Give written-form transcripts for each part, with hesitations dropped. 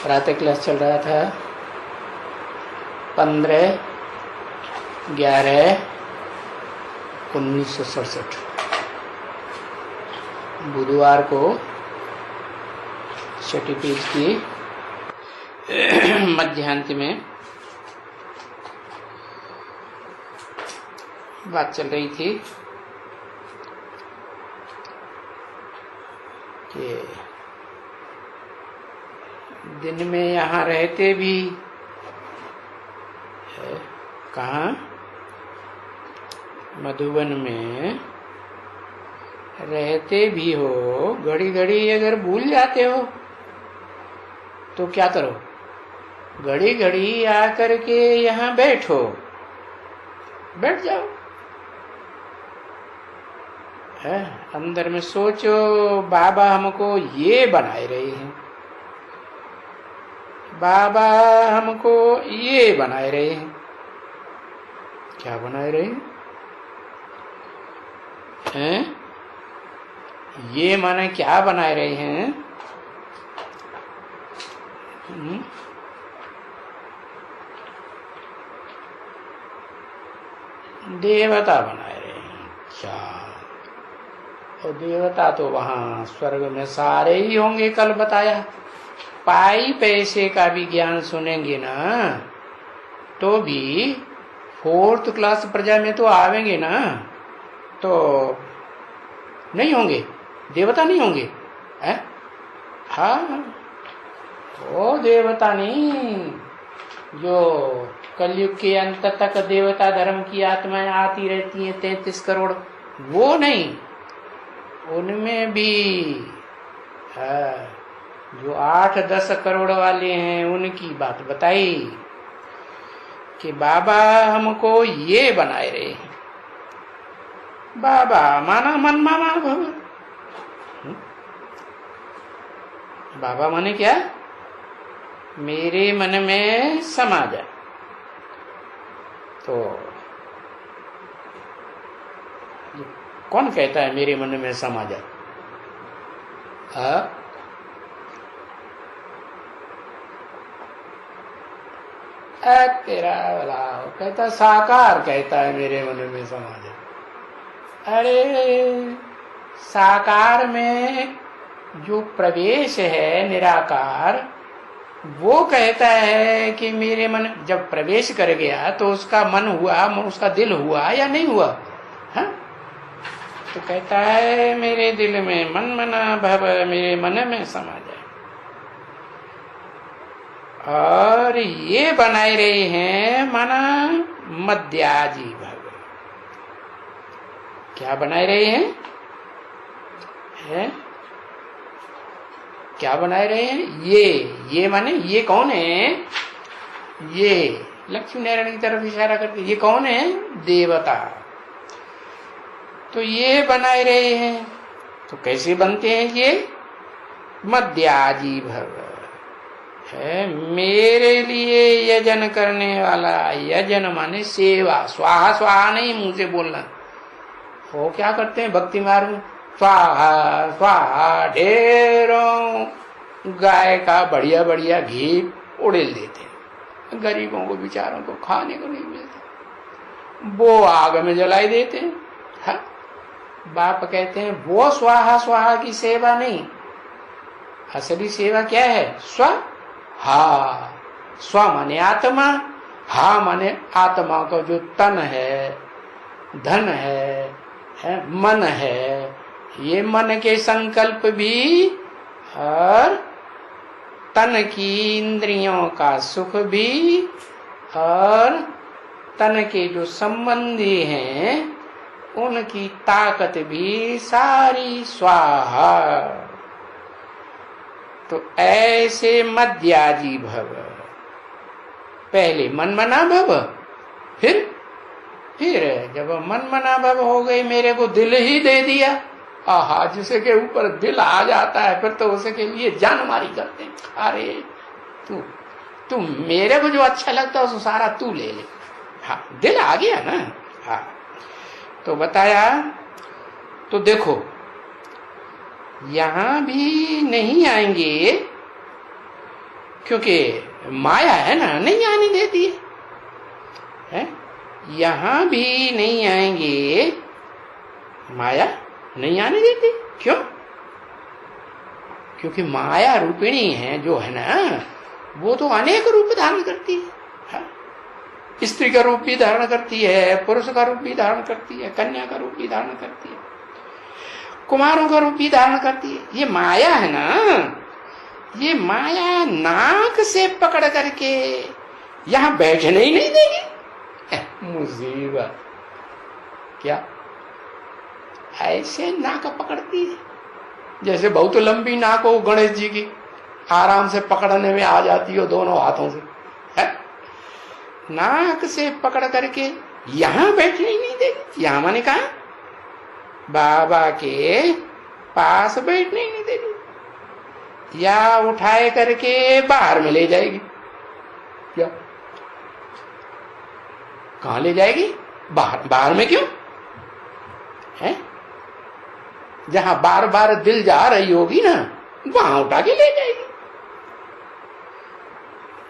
प्रातः क्लास चल रहा था 15/11/1967 बुधवार को छठी पेज की मध्यांत में बात चल रही थी कि दिन में यहाँ रहते भी कहाँ मधुबन में रहते भी हो, घड़ी घड़ी अगर भूल जाते हो तो क्या करो, घड़ी घड़ी आकर के यहाँ बैठ जाओ। है अंदर में सोचो, बाबा हमको ये बनाए रहे हैं, बाबा हमको ये बनाए रहे हैं। क्या बनाए रहे हैं? ये माने क्या बनाए रहे हैं? देवता बनाए रहे हैं। क्या? और देवता तो वहां स्वर्ग में सारे ही होंगे। कल बताया, पाई पैसे का भी ज्ञान सुनेंगे ना तो भी 4th क्लास प्रजा में तो आवेंगे ना, तो नहीं होंगे, देवता नहीं होंगे। है? हाँ, वो देवता नहीं जो कलयुग के अंत तक देवता धर्म की आत्माएं आती रहती हैं 33 करोड़, वो नहीं। उनमें भी जो 8-10 करोड़ वाले हैं उनकी बात बताई कि बाबा हमको ये बनाए रहे हैं। बाबा माना मन माना भव। बाबा माने क्या? मेरे मन में समा जा। तो कौन कहता है मेरे मन में समा जा? तेरा वाला कहता, साकार कहता है मेरे मन में समा जा। अरे साकार में जो प्रवेश है निराकार, वो कहता है कि मेरे मन, जब प्रवेश कर गया तो उसका मन हुआ, उसका दिल हुआ या नहीं हुआ? हाँ, तो कहता है मेरे दिल में मन मना भव, मेरे मन में समा जाए। और ये बनाए रहे हैं माना मध्याजी भव। क्या बनाए रहे हैं? क्या बनाए रहे हैं? ये माने ये कौन है? ये लक्ष्मी नारायण की तरफ इशारा करके, ये कौन है? देवता। तो ये बनाए रहे हैं। तो कैसे बनते हैं ये? मध्याजी भव है, मेरे लिए यजन करने वाला। यजन माने सेवा, स्वाहा स्वाहा नहीं मुंह से बोलना। वो क्या करते हैं भक्ति मार्ग में? स्वाहा स्वाहा, ढेरों गाय का बढ़िया बढ़िया घी उड़ेल देते हैं। गरीबों को बेचारों को खाने को नहीं मिलता, वो आग में जलाई देते हैं। हाँ? बाप कहते हैं वो स्वाहा स्वाहा की सेवा नहीं, असली सेवा क्या है? स्व हा। स्व माने आत्मा, हा माने आत्मा का जो तन है, धन है, मन है। ये मन के संकल्प भी और तन की इंद्रियों का सुख भी और तन के जो संबंधी हैं उनकी ताकत भी सारी स्वाहा। तो ऐसे मध्याजी भव, पहले मनमना भव, फिर जब मनमना भव हो गई, मेरे को दिल ही दे दिया। आहा, जिसे के ऊपर दिल आ जाता है फिर तो उसके लिए जान मारी करते हैं। अरे तू मेरे को जो अच्छा लगता है उसको सारा तू ले ले। हाँ, दिल आ गया ना। हाँ, तो बताया। तो देखो यहां भी नहीं आएंगे क्योंकि माया है ना, नहीं आने देती है? यहां भी नहीं आएंगे, माया नहीं आने देती। क्यों? क्योंकि माया रूपिणी है जो है ना, वो तो अनेक रूप धारण करती है। स्त्री का रूप भी धारण करती है, पुरुष का रूप भी धारण करती है, कन्या का रूप भी धारण करती है, कुमारों का रूप भी धारण करती है। ये माया है ना, ये माया नाक से पकड़ करके यहां बैठने ही नहीं देगी। मुसीबत क्या? ऐसे नाक पकड़ती है जैसे बहुत लंबी नाक हो गणेश जी की, आराम से पकड़ने में आ जाती हो दोनों हाथों से, है? नाक से पकड़ करके यहां बैठने ही नहीं देगी। यहां मैंने कहा बाबा के पास बैठने ही नहीं देगी, या उठाए करके बाहर में ले जाएगी। क्या? कहां ले जाएगी? बाहर। बाहर में क्यों है? जहां बार बार दिल जा रही होगी ना, वहां उठा के ले जाएगी।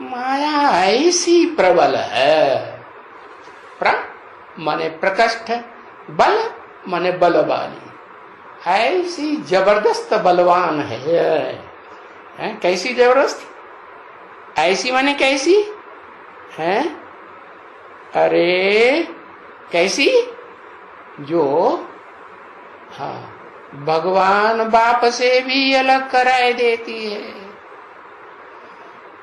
माया ऐसी प्रबल है। माने प्रकष्ठ, बल माने बलवानी, ऐसी जबरदस्त बलवान है? कैसी जबरदस्त? ऐसी माने कैसी है? अरे कैसी? जो हाँ भगवान बाप से भी अलग कराए देती है।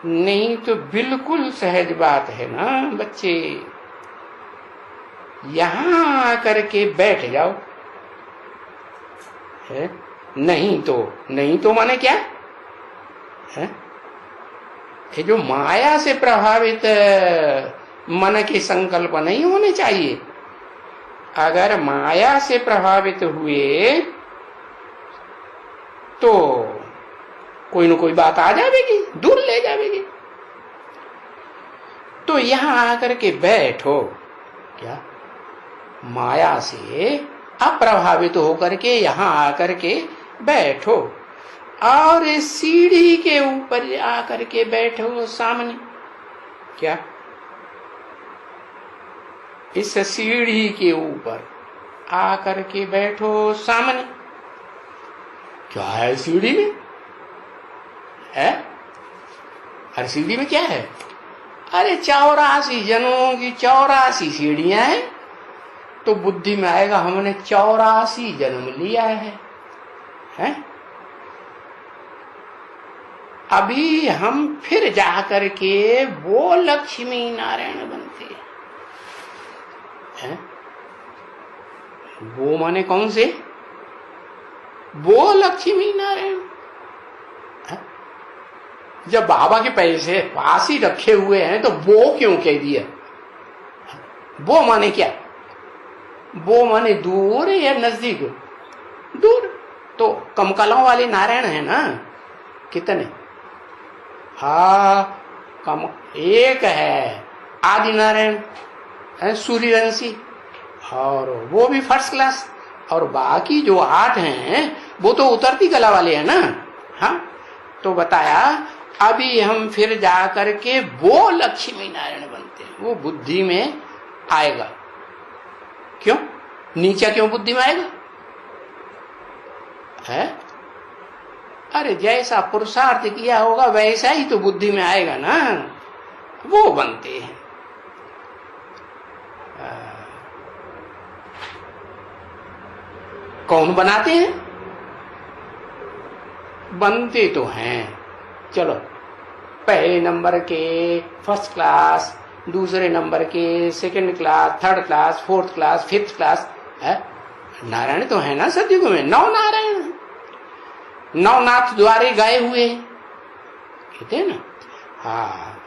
नहीं तो बिल्कुल सहज बात है ना बच्चे, यहां आकर के बैठ जाओ, है? नहीं तो माने क्या है? ये जो माया से प्रभावित मन के संकल्प नहीं होने चाहिए। अगर माया से प्रभावित हुए तो कोई न कोई बात आ जाएगी, दूर ले जाएगी। तो यहां आकर के बैठो, क्या माया से अप्रभावित होकर के यहां आकर के बैठो, और सीढ़ी के ऊपर आकर के बैठो सामने। क्या? इस सीढ़ी के ऊपर आकर के बैठो सामने। क्या है सीढ़ी में? है? अरे सीढ़ी में क्या है? अरे 84 जन्मों की 84 सीढ़ियां हैं। तो बुद्धि में आएगा हमने 84 जन्म लिया है? अभी हम फिर जाकर के वो लक्ष्मी नारायण बनते हैं। वो माने कौन से? वो लक्ष्मी नारायण। जब बाबा के पैसे पास ही रखे हुए हैं तो वो क्यों कह दिया? वो माने क्या? वो माने दूर या नजदीक? दूर। तो कमकलों वाले नारायण है ना, कितने? हाँ, कम एक है आदि नारायण है, सूर्यवंशी, और वो भी फर्स्ट क्लास। और बाकी जो 8 हैं वो तो उतरती कला वाले हैं ना। हाँ, तो बताया अभी हम फिर जा करके वो लक्ष्मी नारायण बनते हैं। वो बुद्धि में आएगा। क्यों? नीचा क्यों बुद्धि में आएगा? है? अरे जैसा पुरुषार्थ किया होगा वैसा ही तो बुद्धि में आएगा ना। वो बनते हैं। कौन बनाते हैं? बनते तो हैं। चलो, पहले नंबर के फर्स्ट क्लास, दूसरे नंबर के second class, third class, fourth class, fifth class है। नारायण तो है ना सतयुग में, 9 नारायण, 9 नाथ द्वारे गए हुए कहते हैं ना। हाँ,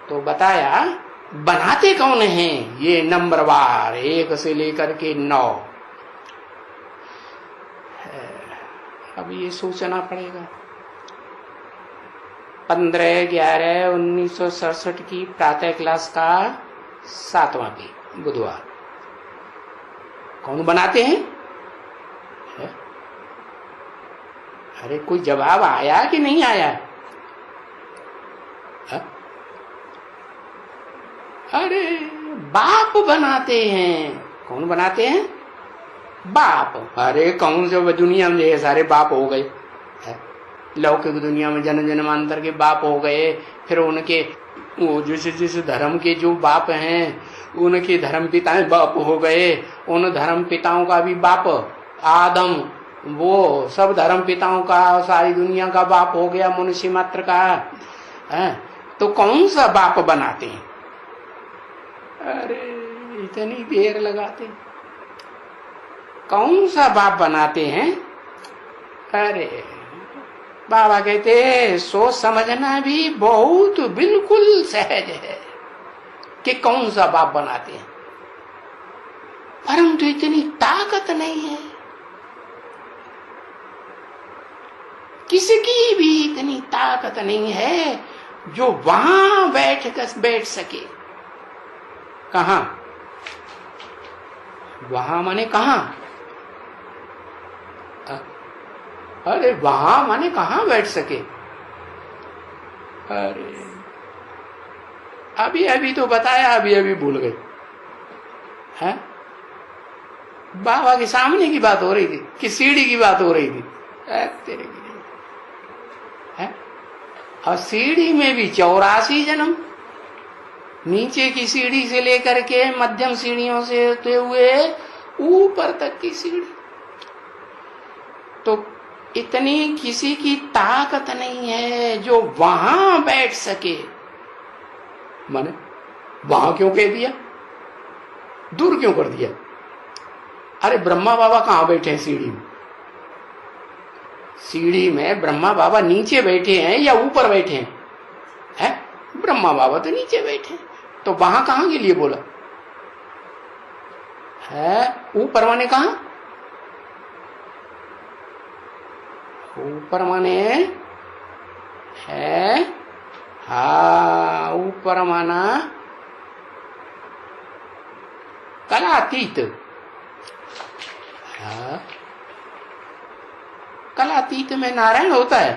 तो बताया बनाते कौन हैं? ये नंबरवार 1 से लेकर के 9। अब ये सोचना पड़ेगा। 15/11/1967 की प्रातः क्लास का 7वां की बुधवार। कौन बनाते हैं? अरे कोई जवाब आया कि नहीं आया? हा? अरे बाप बनाते हैं। कौन बनाते हैं? बाप। अरे कौन से दुनिया में ये सारे बाप हो गए? लौकिक दुनिया में जन्म जन्मांतर के बाप हो गए, फिर उनके वो जिस धर्म के जो बाप हैं उनके धर्म पिताएं बाप हो गए, उन धर्म पिताओं का भी बाप आदम, वो सब धर्म पिताओं का सारी दुनिया का बाप हो गया मनुष्य मात्र का है। तो कौन सा बाप बनाते हैं? अरे इतनी देर लगाते, कौन सा बाप बनाते हैं? अरे बाबा कहते सोच समझना भी बहुत बिल्कुल सहज है कि कौन सा बाप बनाते हैं, परंतु इतनी ताकत नहीं है, किसकी भी इतनी ताकत नहीं है जो वहां बैठ सके। कहा? वहां माने कहा? अरे वहां माने कहां बैठ सके? अरे अभी अभी तो बताया, अभी अभी भूल गए हैं? बाबा के सामने की बात हो रही थी कि सीढ़ी की बात हो रही थी? तेरे की है। और सीढ़ी में भी 84 जन्म, नीचे की सीढ़ी से लेकर के मध्यम सीढ़ियों से होते हुए ऊपर तक की सीढ़ी। तो इतनी किसी की ताकत नहीं है जो वहां बैठ सके। माने वहां क्यों कह दिया? दूर क्यों कर दिया? अरे ब्रह्मा बाबा कहां बैठे हैं सीढ़ी में? सीढ़ी में ब्रह्मा बाबा नीचे बैठे हैं या ऊपर बैठे हैं? है? ब्रह्मा बाबा तो नीचे बैठे हैं, तो वहां कहां के लिए बोला है? ऊपर माने कहां? ऊपर माने है, हा ऊपर माना कलातीत। हाँ कलातीत में नारायण होता है।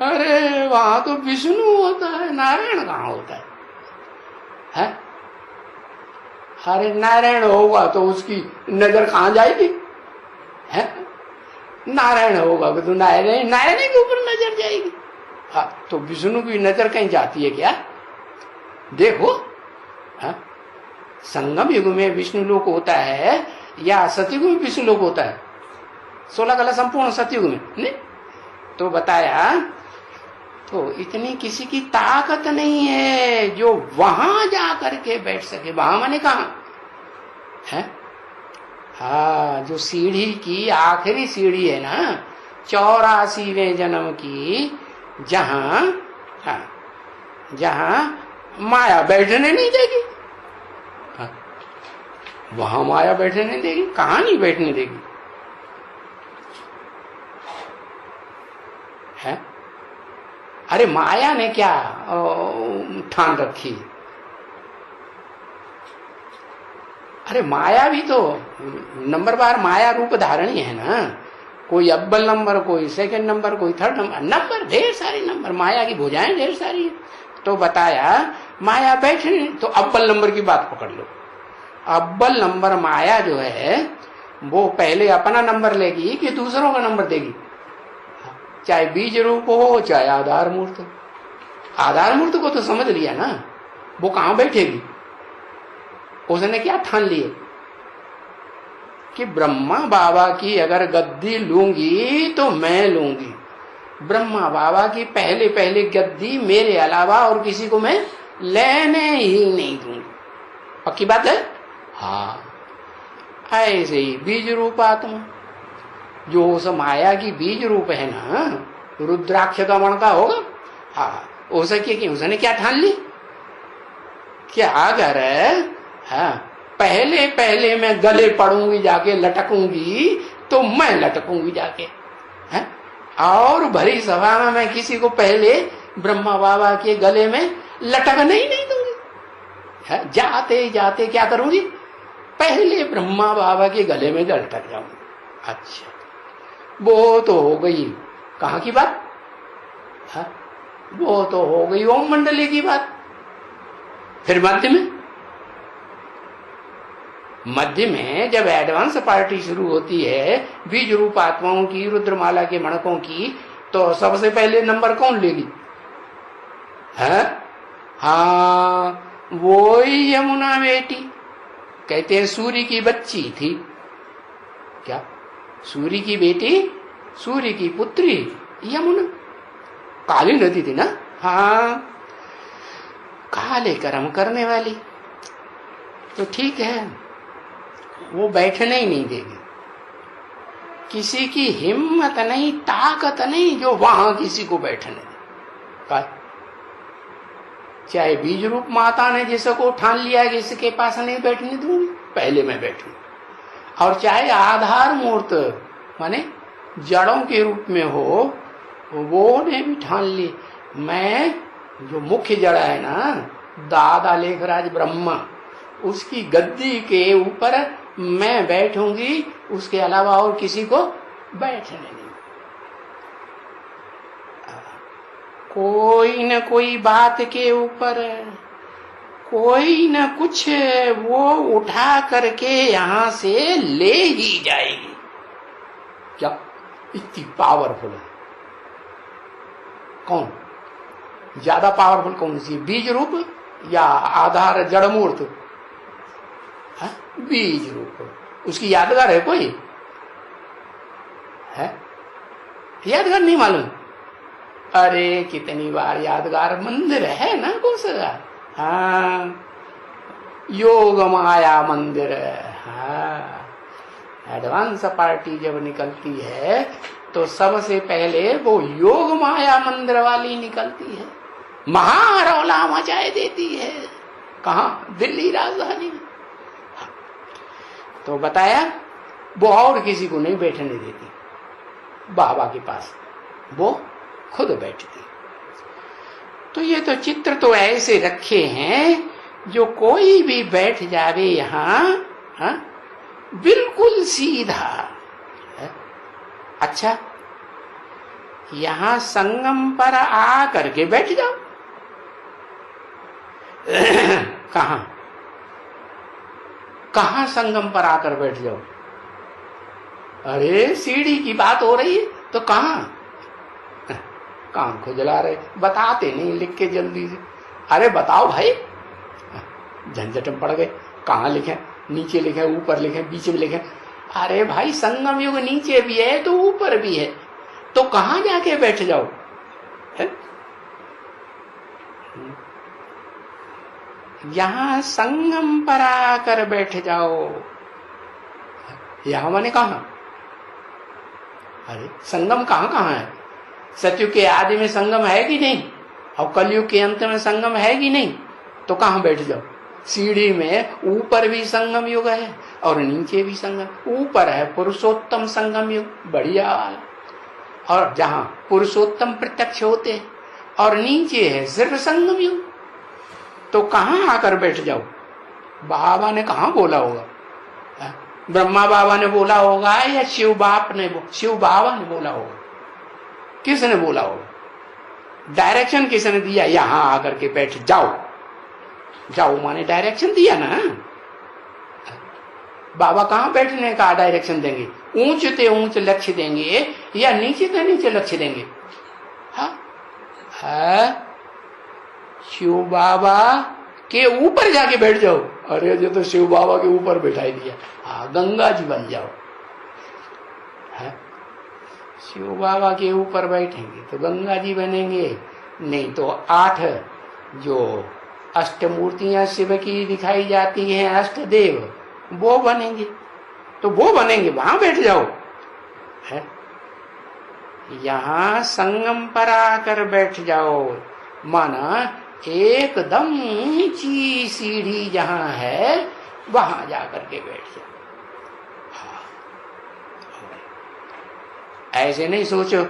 अरे वहां तो विष्णु होता है, नारायण कहां होता है? अरे नारायण होगा तो उसकी नजर कहां जाएगी? है? नारायण होगा तो नारायण के ऊपर नजर जाएगी। हाँ तो विष्णु की नजर कहीं जाती है क्या? देखो हाँ? संगम युग में विष्णु लोक होता है या सतयुग में विष्णु लोक होता है? 16 कला संपूर्ण सतयुग में नहीं? तो बताया तो इतनी किसी की ताकत नहीं है जो वहां जा करके बैठ सके। वहां माने कहां है? हाँ जो सीढ़ी की आखिरी सीढ़ी है ना 84वें जन्म की, जहां हाँ जहां माया बैठने नहीं देगी। हाँ, वहां माया बैठने नहीं देगी। कहां नहीं बैठने देगी? है? अरे माया ने क्या ठान रखी? अरे माया भी तो नंबरवार माया रूप धारणी है ना। कोई अव्वल नंबर, कोई सेकंड नंबर, कोई थर्ड नंबर, ढेर सारे नंबर, माया की भुजाएं ढेर सारी। तो बताया माया बैठने, तो अव्वल नंबर की बात पकड़ लो। अव्वल नंबर माया जो है वो पहले अपना नंबर लेगी कि दूसरों का नंबर देगी? चाहे बीज रूप हो चाहे आधार मूर्त हो। आधार मूर्त को तो समझ लिया ना, वो कहां बैठेगी? उसने क्या ठान लिए कि ब्रह्मा बाबा की अगर गद्दी लूंगी तो मैं लूंगी। ब्रह्मा बाबा की पहले पहले गद्दी मेरे अलावा और किसी को मैं लेने ही नहीं दूंगी। पक्की बात है? हाँ ऐसे ही बीज रूप आत्मा जो उस माया की बीज रूप है ना, रुद्राक्ष का मणका होगा। हाँ उसने क्या ठान ली? क्या कर हाँ पहले पहले मैं गले पड़ूंगी, जाके लटकूंगी तो मैं लटकूंगी जाके है? और भरी सभा में मैं किसी को पहले ब्रह्मा बाबा के गले में लटकने ही नहीं दूंगी है? जाते जाते क्या करूंगी? पहले ब्रह्मा बाबा के गले में लटक जाऊंगी। अच्छा वो तो हो गई कहां की बात है? वो तो हो गई ओम मंडली की बात। फिर मध्य में जब एडवांस पार्टी शुरू होती है बीज रूप आत्माओं की, रुद्रमाला के मणकों की, तो सबसे पहले नंबर कौन लेगी? है हाँ, वो यमुना बेटी। कहते हैं सूर्य की बच्ची थी। क्या? सूर्य की बेटी, सूर्य की पुत्री यमुना। काली नदी थी ना? हाँ, काले कर्म करने वाली। तो ठीक है, वो बैठने ही नहीं देगी। किसी की हिम्मत नहीं, ताकत नहीं जो वहां किसी को बैठने दे। चाहे बीज रूप माता ने जिसको ठान लिया कि इसके पास नहीं बैठने दूंगी, पहले मैं बैठूं। और चाहे आधार मूर्त माने जड़ों के रूप में हो, वो ने भी ठान ली मैं जो मुख्य जड़ है ना, दादा लेखराज ब्रह्मा, उसकी गद्दी के ऊपर मैं बैठूंगी, उसके अलावा और किसी को बैठने नहीं। कोई न कोई बात के ऊपर कोई न कुछ वो उठा करके यहां से ले ही जाएगी। क्या इतनी पावरफुल है? कौन ज्यादा पावरफुल? कौन सी? बीज रूप या आधार जड़ मूर्त? बीज रूप। उसकी यादगार है कोई? है यादगार नहीं मालूम? अरे कितनी बार यादगार मंदिर है ना कौन सा? हाँ, योग माया मंदिर। हाँ, एडवांस पार्टी जब निकलती है तो सबसे पहले वो योग माया मंदिर वाली निकलती है, महारौला मचाए देती है। कहाँ? दिल्ली राजधानी में। तो बताया वो और किसी को नहीं बैठने देती बाबा के पास, वो खुद बैठती। तो ये तो चित्र तो ऐसे रखे हैं जो कोई भी बैठ जावे यहाँ, बिल्कुल सीधा। अच्छा, यहां संगम पर आ करके बैठ जाओ। कहां संगम पर आकर बैठ जाओ? अरे सीढ़ी की बात हो रही है तो कहां? कान खुजला रहे, बताते नहीं लिख के जल्दी से। अरे बताओ भाई, झंझट में पड़ गए। कहाँ लिखे? नीचे लिखे, ऊपर लिखे, बीच में लिखे। अरे भाई संगम युग नीचे भी है तो ऊपर भी है, तो कहाँ जाके बैठ जाओ? है? यहां संगम पर आकर बैठ जाओ। यहां मैंने कहा, अरे संगम कहाँ कहाँ है? सतयुग के आदि में संगम है कि नहीं, और कलयुग के अंत में संगम है कि नहीं? तो कहाँ बैठ जाओ? सीढ़ी में ऊपर भी संगम युग है और नीचे भी संगम। ऊपर है पुरुषोत्तम संगम युग, बढ़िया वाला, और जहां पुरुषोत्तम प्रत्यक्ष होते हैं, और नीचे है सिर्फ संगम युग। तो कहाँ आकर बैठ जाओ? बाबा ने कहाँ बोला होगा? ब्रह्मा बाबा ने बोला होगा या शिव बाबा ने बोला होगा? किसने बोला होगा? डायरेक्शन किसने दिया? यहां आकर के बैठ जाओ। जाओ माने डायरेक्शन दिया ना। बाबा कहां बैठने का डायरेक्शन देंगे? ऊंच ते ऊंच लक्ष्य देंगे या नीचे ते नीचे लक्ष्य देंगे? हाँ, शिव बाबा के ऊपर जाके बैठ जाओ। अरे जो तो शिव बाबा के ऊपर बैठाई दिया। हाँ, गंगा जी बन जाओ। है? शिव बाबा के ऊपर बैठेंगे तो गंगा जी बनेंगे, नहीं तो 8 जो अष्टमूर्तियां शिव की दिखाई जाती हैं, अष्टदेव, वो बनेंगे। तो वो बनेंगे, वहां बैठ जाओ। है? यहां संगम पर आकर बैठ जाओ, माना एकदम ऊंची सीढ़ी जहां है वहां जाकर के बैठ जाओ। ऐसे नहीं सोचो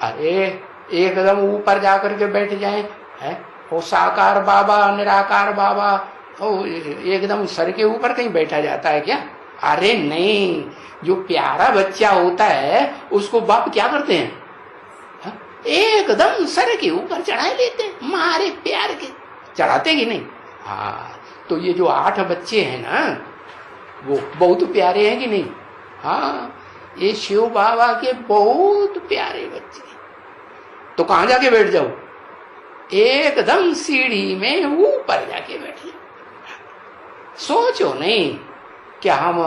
अरे एकदम ऊपर जाकर के बैठ जाए, है वो साकार बाबा, निराकार बाबा, तो एकदम सर के ऊपर कहीं बैठा जाता है क्या? अरे नहीं, जो प्यारा बच्चा होता है उसको बाप क्या करते हैं? एकदम सर के ऊपर चढ़ा लेते, मारे प्यार के। चढ़ाते कि नहीं? हाँ, तो ये जो 8 बच्चे हैं ना, वो बहुत प्यारे हैं कि नहीं? हाँ, ये शिव बाबा के बहुत प्यारे बच्चे। तो कहां जाके बैठ जाओ? एकदम सीढ़ी में ऊपर जाके बैठे। सोचो नहीं कि हम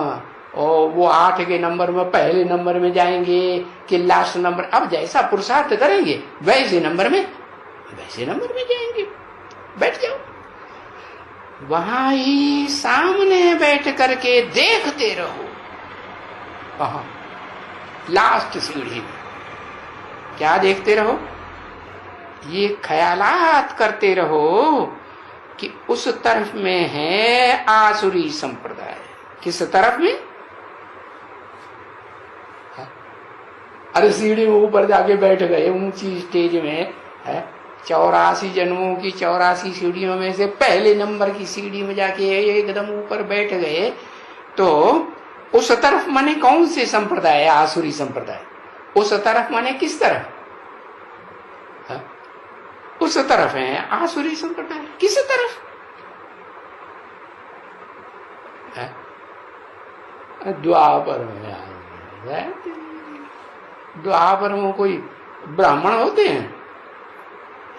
वो 8 के नंबर में पहले नंबर में जाएंगे कि लास्ट नंबर। अब जैसा पुरुषार्थ करेंगे वैसे नंबर में जाएंगे। बैठ जाओ, वहां ही सामने बैठ करके देखते रहो। कहां? लास्ट सीढ़ी में। क्या देखते रहो? ये ख्यालात करते रहो कि उस तरफ में है आसुरी संप्रदाय। किस तरफ में? अरे सीढ़ी में ऊपर जाके बैठ गए, ऊंची स्टेज में है, 84 जन्मों की 84 सीढ़ियों में से पहले नंबर की सीढ़ी में जाके एकदम ऊपर बैठ गए। तो उस तरफ माने कौन से संप्रदाय है? आसुरी संप्रदाय। उस तरफ माने किस तरफ? उस तरफ है आसुरी संप्रदाय। किस तरफ? द्वापर में। द्वापर में कोई ब्राह्मण होते हैं?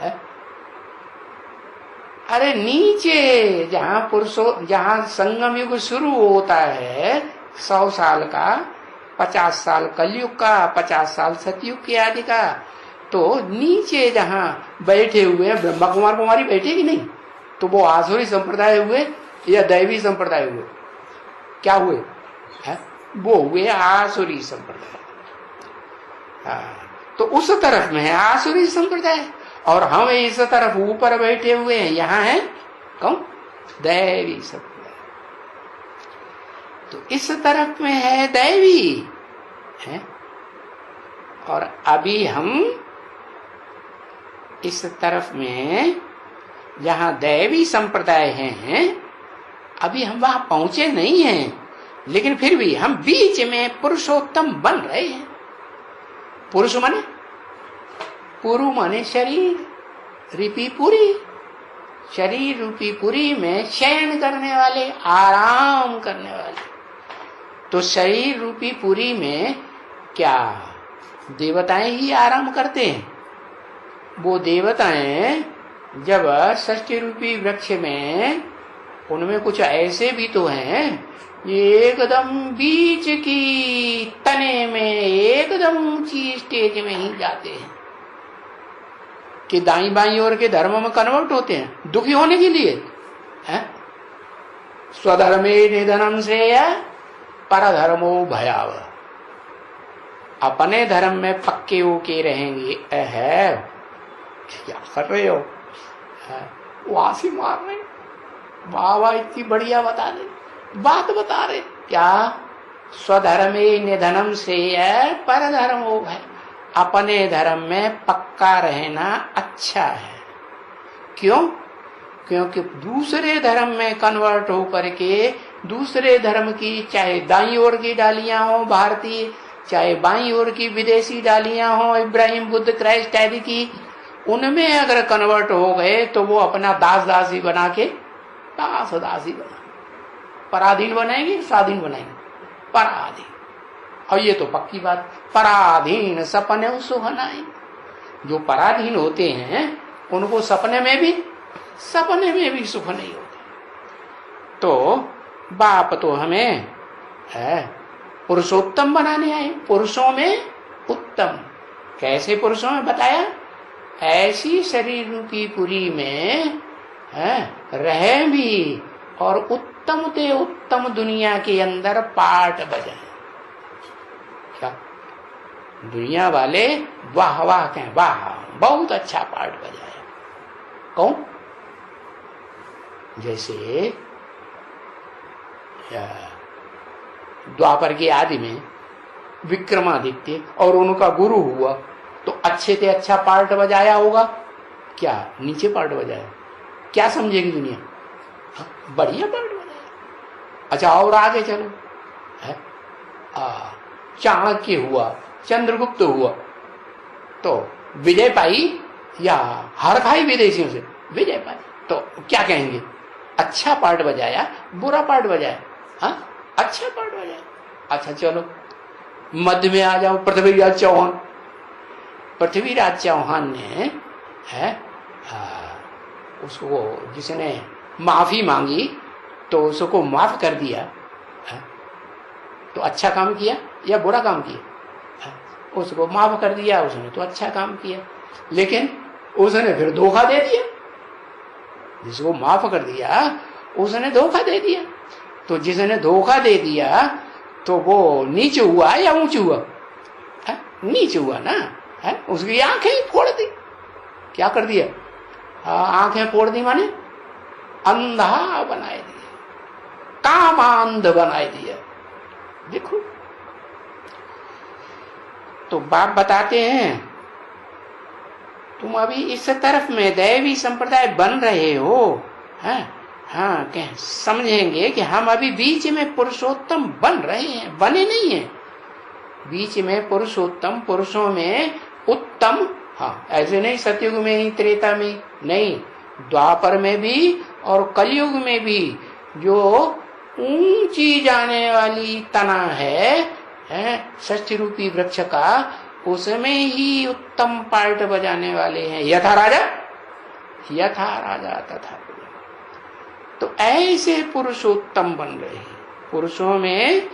है? अरे नीचे जहां संगम युग शुरू होता है, 100 साल का, 50 साल कलयुग का, 50 साल सतयुग के आदि का, तो नीचे जहां बैठे हुए ब्रह्मा कुमार कुमारी बैठे कि नहीं? तो वो आसुरी संप्रदाय हुए या दैवी संप्रदाय हुए? क्या हुए? है? वो हुए आसुरी संप्रदाय। तो उस तरफ में है आसुरी संप्रदाय, और हम इस तरफ ऊपर बैठे हुए हैं, यहां है कौन? दैवी संप्रदाय। तो इस तरफ में है दैवी है, और अभी हम इस तरफ में जहां दैवी संप्रदाय हैं, अभी हम वहां पहुंचे नहीं हैं, लेकिन फिर भी हम बीच में पुरुषोत्तम बन रहे हैं। पुरुष माने पुरु माने शरीर रूपी पुरी, शरीर रूपी पुरी में शयन करने वाले, आराम करने वाले। तो शरीर रूपी पुरी में क्या देवताएं ही आराम करते हैं? वो देवताएं जब षष्ठी रूपी वृक्ष में, उनमें कुछ ऐसे भी तो हैं एकदम बीच की तने में एकदम ऊंची स्टेज में ही जाते हैं कि दाई बाई ओर के धर्म में कन्वर्ट होते हैं दुखी होने के लिए। है? स्वधर्मे निधनम से परधर्मो भयावह। अपने धर्म में पक्के होके रहेंगे। है क्या कर रहे हो? वासी मार रहे, वाह इतनी बढ़िया बता रहे, बात बता रहे। क्या? स्वधर्मे निधनम से परधर्म हो है। अपने धर्म में पक्का रहना अच्छा है। क्यों? क्योंकि दूसरे धर्म में कन्वर्ट होकर के दूसरे धर्म की, चाहे दाई ओर की डालियां हो भारतीय, चाहे बाई ओर की विदेशी डालियां हो इब्राहिम बुद्ध क्राइस्ट आदि की, उनमें अगर कन्वर्ट हो गए तो वो अपना दास दासी बना के, दास दासी बना, पराधीन बनाएंगे, स्वाधीन बनाएंगे, पराधीन। और ये तो पक्की बात, पराधीन सपने सुहनाए। जो पराधीन होते हैं उनको सपने में भी सुख नहीं होते। तो बाप तो हमें पुरुषोत्तम बनाने आए, पुरुषों में उत्तम। कैसे पुरुषों में बताया? ऐसी शरीर रूपी पुरी में रहे भी और उत्तम ते उत्तम दुनिया के अंदर पाठ बजाए। क्या दुनिया वाले वाह वाह कहें, वाह बहुत अच्छा पाठ बजाया। कौन? जैसे द्वापर के आदि में विक्रमादित्य और उनका गुरु हुआ तो अच्छे से अच्छा पार्ट बजाया होगा। क्या नीचे पार्ट बजाया? क्या समझेगी दुनिया? बढ़िया पार्ट बजाया। अच्छा और आगे चलो, चाणक्य हुआ, चंद्रगुप्त हुआ, तो विजय पाई या हार खाई विदेशियों से? विजय पाई। तो क्या कहेंगे? अच्छा पार्ट बजाया, बुरा पार्ट बजाया? हाँ, अच्छा पार्ट बजाया। अच्छा चलो मध्य में आ जाओ, पृथ्वीराज चौहान। पृथ्वीराज चौहान ने है उसको, जिसने माफी मांगी तो उसको माफ कर दिया है? तो अच्छा काम किया या बुरा काम किया? है? उसको माफ कर दिया उसने तो अच्छा काम किया, लेकिन उसने फिर धोखा दे दिया। जिसको माफ कर दिया उसने धोखा दे दिया। तो जिसने धोखा दे दिया तो वो नीच हुआ या ऊंच हुआ? है? नीच हुआ ना। है? उसकी आंखें ही फोड़ दी। क्या कर दिया? आंखें फोड़ दी माने अंधा बनाए दिया, कामांध बनाए दिया। देखो, तो बाप बताते हैं तुम अभी इस तरफ में दैवी संप्रदाय बन रहे हो। है? हाँ, क्या समझेंगे कि हम अभी बीच में पुरुषोत्तम बन रहे हैं, बने नहीं हैं। बीच में पुरुषोत्तम, पुरुषों में उत्तम। हाँ, ऐसे नहीं सतयुग में ही, त्रेता में नहीं, द्वापर में भी और कलयुग में भी जो ऊंची जाने वाली तना है षष्ठी रूपी वृक्ष का, उसमें ही उत्तम पार्ट बजाने वाले हैं। यथा राजा तथा। तो ऐसे पुरुषोत्तम बन रहे हैं। पुरुषों में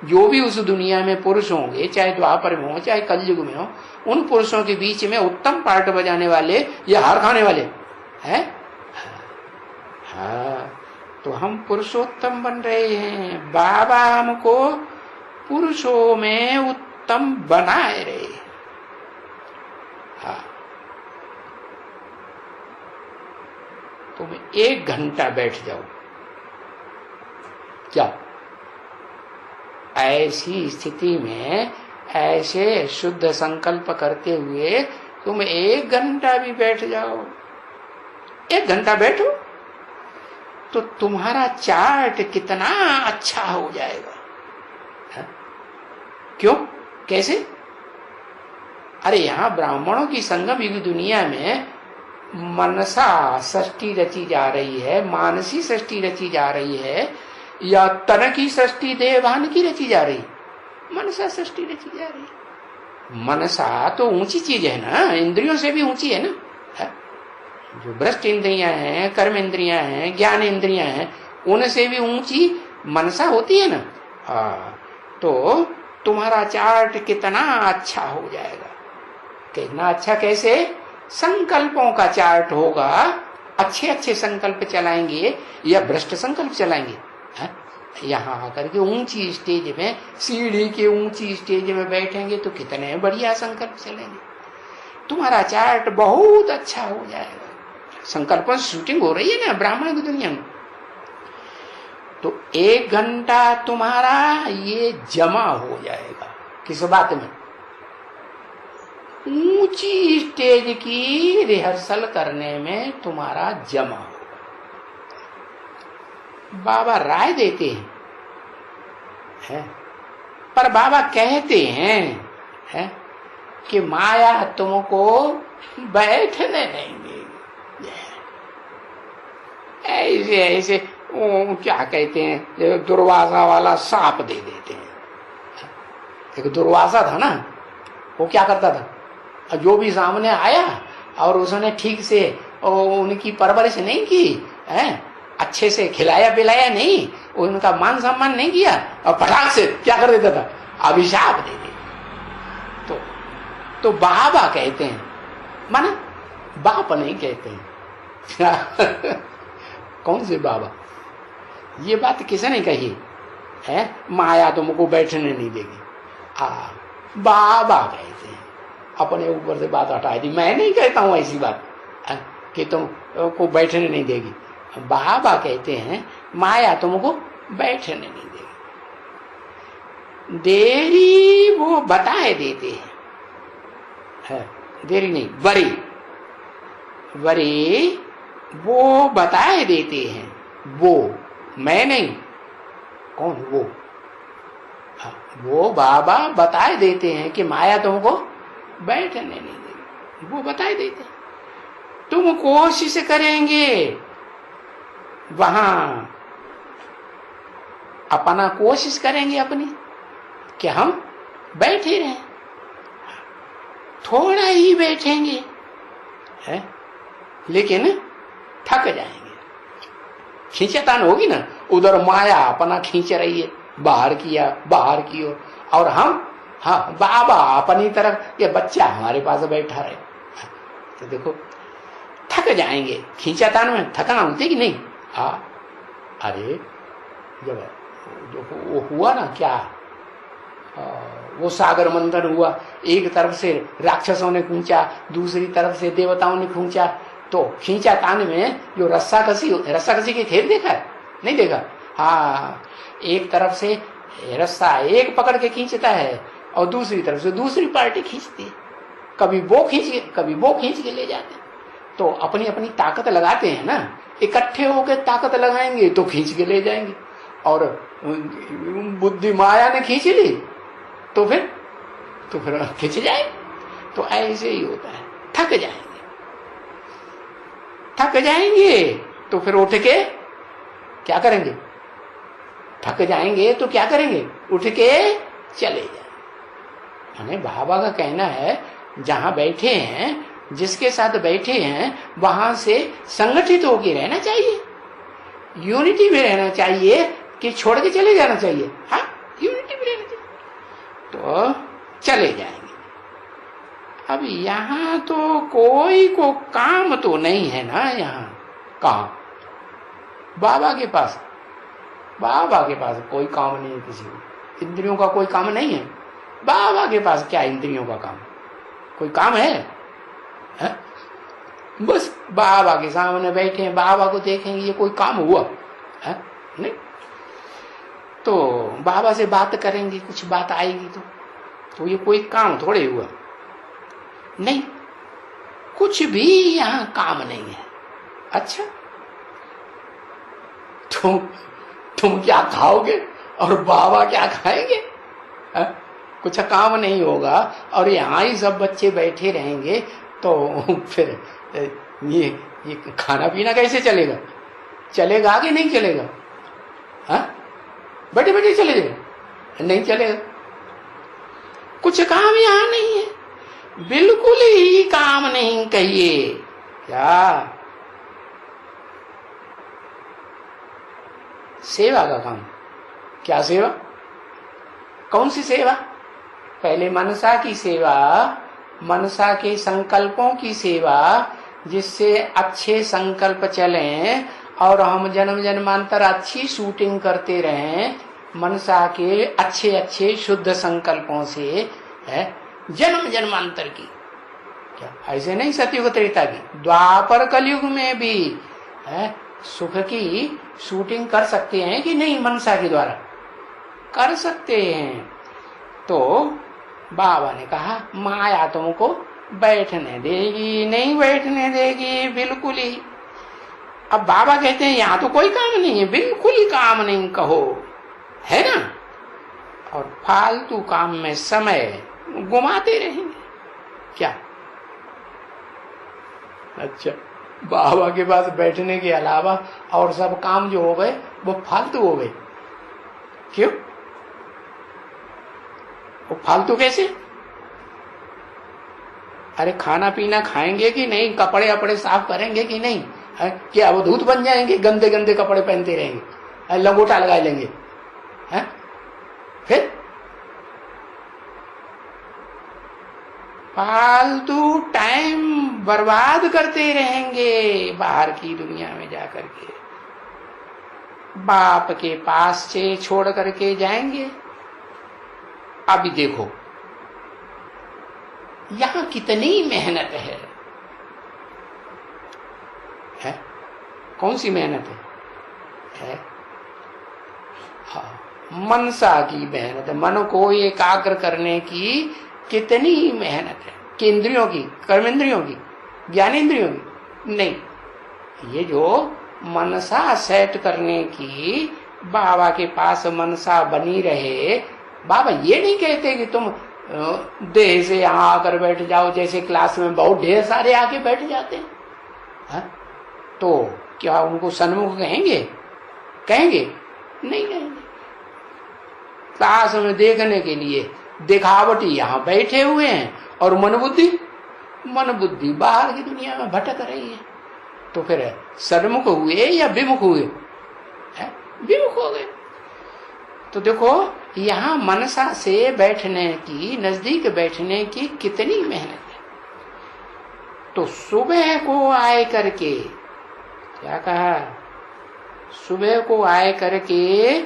जो भी उस दुनिया में पुरुष होंगे, चाहे द्वापर में हो चाहे कलयुग में हो, उन पुरुषों के बीच में उत्तम पार्ट बजाने वाले या हार खाने वाले हैं। हाँ, तो हम पुरुषोत्तम बन रहे हैं। बाबा हमको पुरुषों में उत्तम बनाए रहे। हाँ, तुम 1 घंटा बैठ जाओ, क्या ऐसी स्थिति में ऐसे शुद्ध संकल्प करते हुए तुम 1 घंटा भी बैठ जाओ, 1 घंटा बैठो तो तुम्हारा चार्ट कितना अच्छा हो जाएगा। है? क्यों? कैसे? अरे यहां ब्राह्मणों की संगम युग दुनिया में मनसा षष्ठी रची जा रही है, मानसी षष्ठी रची जा रही है, या तन की षष्ठी देवान की रची जा रही? मनसा षष्ठी रची जा रही है। मनसा तो ऊंची चीज है ना, इंद्रियों से भी ऊंची है ना। है? जो भ्रष्ट इंद्रियां हैं, कर्म इंद्रियां हैं, ज्ञान इंद्रियां हैं, उनसे भी ऊंची मनसा होती है ना। तो तुम्हारा चार्ट कितना अच्छा हो जाएगा। कितना अच्छा? कैसे? संकल्पों का चार्ट होगा। अच्छे अच्छे संकल्प चलाएंगे या भ्रष्ट संकल्प चलाएंगे? यहाँ आकर के ऊंची स्टेज में, सीढ़ी के ऊंची स्टेज में बैठेंगे तो कितने बढ़िया संकल्प चलेंगे। तुम्हारा चार्ट बहुत अच्छा हो जाएगा। संकल्पों से शूटिंग हो रही है ना ब्राह्मण की दुनिया में। तो 1 घंटा तुम्हारा ये जमा हो जाएगा। किस बात में? ऊंची स्टेज की रिहर्सल करने में तुम्हारा जमा होगा। बाबा राय देते हैं, पर बाबा कहते हैं कि माया तुमको बैठने नहीं देगी। ऐसे ऐसे क्या कहते हैं, दुर्वासा वाला सांप दे देते हैं। एक दुर्वासा था ना, वो क्या करता था, जो भी सामने आया और उसने ठीक से उनकी परवरिश नहीं की, अच्छे से खिलाया पिलाया नहीं, उनका मान सम्मान नहीं किया, और फटाक से क्या कर देता था, अभिशाप दे देता। तो बाबा कहते हैं, माना बाप नहीं कहते हैं। कौन से बाबा? ये बात किसने कही है? माया तुमको बैठने नहीं देगी। बाबा कहते हैं, अपने ऊपर से बात हटा दी। मैं नहीं कहता हूं ऐसी बात कि तुमको बैठने नहीं देगी। बाबा कहते हैं माया तुमको बैठने नहीं देगी। देरी वो बताए देते हैं, देरी नहीं, वरी वो बताए देते हैं। वो मैं नहीं, कौन वो बाबा बताए देते हैं कि माया तुमको बैठने नहीं देगी। वो बताई देते। तुम कोशिश करेंगे वहां, अपना कोशिश करेंगे अपनी कि हम बैठे रहें, थोड़ा ही बैठेंगे है, लेकिन थक जाएंगे। खींचतान होगी ना, उधर माया अपना खींच रही है बाहर की ओर, और हम हाँ बाबा अपनी तरफ, ये बच्चा हमारे पास बैठा रहे, तो देखो थक जाएंगे। खींचातान में थकान होती कि नहीं? हाँ, अरे जब वो हुआ ना क्या, वो सागर मंथन हुआ, एक तरफ से राक्षसों ने खींचा, दूसरी तरफ से देवताओं ने खींचा, तो खींचा तान में जो रस्सा कसी के खेल देखा है? नहीं देखा? हाँ, एक तरफ से रस्सा एक पकड़ के खींचता है और दूसरी तरफ से दूसरी पार्टी खींचती है, कभी वो खींच के ले जाते हैं। तो अपनी अपनी ताकत लगाते हैं ना, इकट्ठे होकर ताकत लगाएंगे तो खींच के ले जाएंगे, और बुद्धि माया ने खींच ली तो फिर खींच जाए। तो ऐसे ही होता है, थक जाएंगे तो फिर उठ के क्या करेंगे? थक जाएंगे तो क्या करेंगे? उठ के चले जाए। यानी बाबा का कहना है, जहां बैठे हैं, जिसके साथ बैठे हैं, वहां से संगठित होकर रहना चाहिए, यूनिटी में रहना चाहिए, कि छोड़ के चले जाना चाहिए? हाँ, यूनिटी में रहना चाहिए, तो चले जाएंगे। अब यहाँ तो कोई को काम तो नहीं है ना, यहाँ काम बाबा के पास कोई काम नहीं है किसी को, इंद्रियों का कोई काम नहीं है। बाबा के पास क्या इंद्रियों का काम? कोई काम है? बस बाबा के सामने बैठे हैं, बाबा को देखेंगे, ये कोई काम हुआ है? नहीं। तो बाबा से बात करेंगे, कुछ बात आएगी तो ये कोई काम थोड़े हुआ? नहीं, कुछ भी यहाँ काम नहीं है। अच्छा, तुम क्या खाओगे और बाबा क्या खाएंगे? कुछ काम नहीं होगा, और यहाँ ही सब बच्चे बैठे रहेंगे, तो फिर ये खाना पीना कैसे चलेगा? चलेगा कि नहीं चलेगा? बैठे बैठे चलेगा? नहीं चलेगा। कुछ काम यहाँ नहीं है, बिल्कुल ही काम नहीं। कहिए क्या? सेवा का काम। क्या सेवा? कौन सी सेवा? पहले मनसा की सेवा, मनसा के संकल्पों की सेवा, जिससे अच्छे संकल्प चलें और हम जन्म जन्मांतर अच्छी शूटिंग करते रहें मनसा के अच्छे अच्छे शुद्ध संकल्पों से, है जन्म जन्मांतर की। क्या ऐसे नहीं सतयुग त्रेता की, द्वापर कलयुग में भी है सुख की शूटिंग कर सकते हैं कि नहीं? मनसा के द्वारा कर सकते हैं। तो बाबा ने कहा माया तुमको बैठने देगी नहीं, बैठने देगी बिल्कुल ही। अब बाबा कहते हैं यहाँ तो कोई काम नहीं है, बिल्कुल ही काम नहीं कहो, है ना, और फालतू काम में समय घुमाते रहेंगे। क्या? अच्छा, बाबा के पास बैठने के अलावा और सब काम जो हो गए वो फालतू हो गए। क्यों? वो फालतू कैसे? अरे खाना पीना खाएंगे कि नहीं, कपड़े अपड़े साफ करेंगे कि नहीं, क्या वो धूत बन जाएंगे? गंदे गंदे कपड़े पहनते रहेंगे, लंगोटा लगा लेंगे, है? फिर फालतू टाइम बर्बाद करते रहेंगे बाहर की दुनिया में जाकर के। बाप के पास से छोड़ करके जाएंगे। अभी देखो यहां कितनी मेहनत है? कौन सी मेहनत है? हाँ, मनसा की मेहनत है, मन को एकाग्र करने की कितनी मेहनत है। कि इंद्रियों की, कर्मेंद्रियों की, ज्ञानेंद्रियों की नहीं, ये जो मनसा सेट करने की, बाबा के पास मनसा बनी रहे। बाबा ये नहीं कहते कि तुम देह से यहाँ आकर बैठ जाओ, जैसे क्लास में बहुत ढेर सारे आके बैठ जाते हैं, हा? तो क्या उनको सन्मुख कहेंगे? कहेंगे? नहीं कहेंगे। क्लास में देखने के लिए दिखावटी यहाँ बैठे हुए हैं और मन बुद्धि बाहर की दुनिया में भटक रही है। तो फिर सन्मुख हुए या विमुख हुए? विमुख हो गए। तो देखो यहाँ मनसा से बैठने की, नजदीक बैठने की कितनी मेहनत है। तो सुबह को आए करके क्या कहा? सुबह को आए करके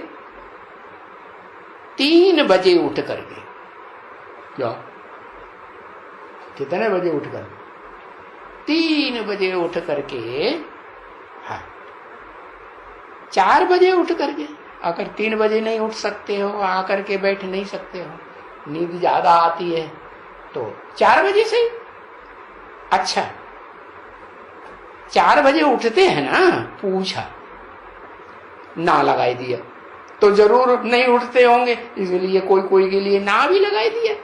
3 बजे उठ करके, क्या कितने बजे उठ कर? 3 बजे उठ करके, हाँ 4 बजे उठ करके, अगर 3 बजे नहीं उठ सकते हो, आकर के बैठ नहीं सकते हो, नींद ज्यादा आती है, तो 4 बजे से। अच्छा 4 बजे उठते हैं ना, पूछा ना लगाई दिया तो जरूर नहीं उठते होंगे, इसलिए कोई के लिए ना भी लगाई दिया।